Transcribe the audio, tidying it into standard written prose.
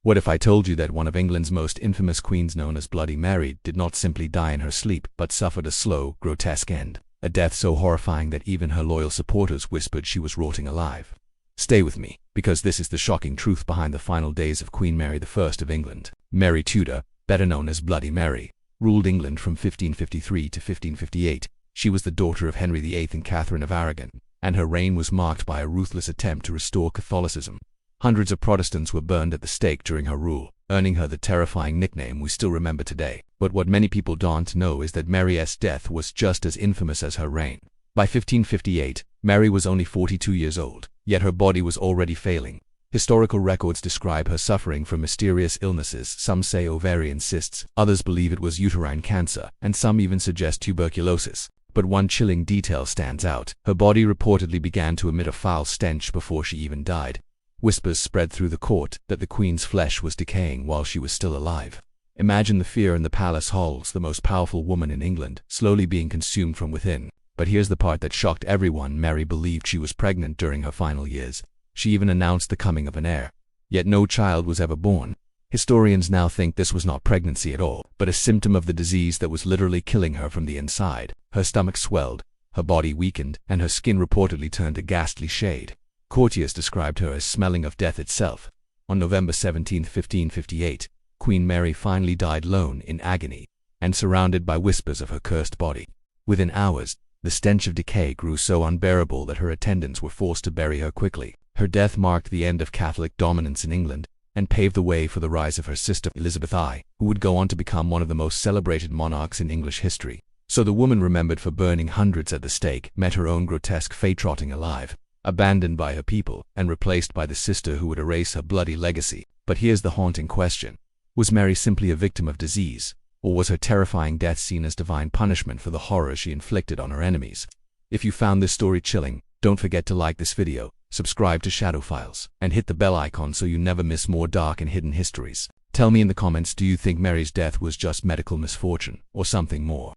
What if I told you that one of England's most infamous queens, known as Bloody Mary, did not simply die in her sleep, but suffered a slow, grotesque end? A death so horrifying that even her loyal supporters whispered she was rotting alive. Stay with me, because this is the shocking truth behind the final days of Queen Mary I of England. Mary Tudor, better known as Bloody Mary, ruled England from 1553 to 1558. She was the daughter of Henry VIII and Catherine of Aragon, and her reign was marked by a ruthless attempt to restore Catholicism. Hundreds of Protestants were burned at the stake during her rule, earning her the terrifying nickname we still remember today. But what many people don't know is that Mary's death was just as infamous as her reign. By 1558, Mary was only 42 years old, yet her body was already failing. Historical records describe her suffering from mysterious illnesses. Some say ovarian cysts, others believe it was uterine cancer, and some even suggest tuberculosis. But one chilling detail stands out. Her body reportedly began to emit a foul stench before she even died. Whispers spread through the court that the Queen's flesh was decaying while she was still alive. Imagine the fear in the palace halls, the most powerful woman in England, slowly being consumed from within. But here's the part that shocked everyone. Mary believed she was pregnant during her final years. She even announced the coming of an heir. Yet no child was ever born. Historians now think this was not pregnancy at all, but a symptom of the disease that was literally killing her from the inside. Her stomach swelled, her body weakened, and her skin reportedly turned a ghastly shade. Courtiers described her as smelling of death itself. On November 17, 1558, Queen Mary finally died alone in agony, and surrounded by whispers of her cursed body. Within hours, the stench of decay grew so unbearable that her attendants were forced to bury her quickly. Her death marked the end of Catholic dominance in England, and paved the way for the rise of her sister Elizabeth I, who would go on to become one of the most celebrated monarchs in English history. So the woman remembered for burning hundreds at the stake met her own grotesque fate, rotting alive, abandoned by her people, and replaced by the sister who would erase her bloody legacy. But here's the haunting question. Was Mary simply a victim of disease, or was her terrifying death seen as divine punishment for the horror she inflicted on her enemies? If you found this story chilling, don't forget to like this video, subscribe to Shadow Files, and hit the bell icon so you never miss more dark and hidden histories. Tell me in the comments, do you think Mary's death was just medical misfortune, or something more?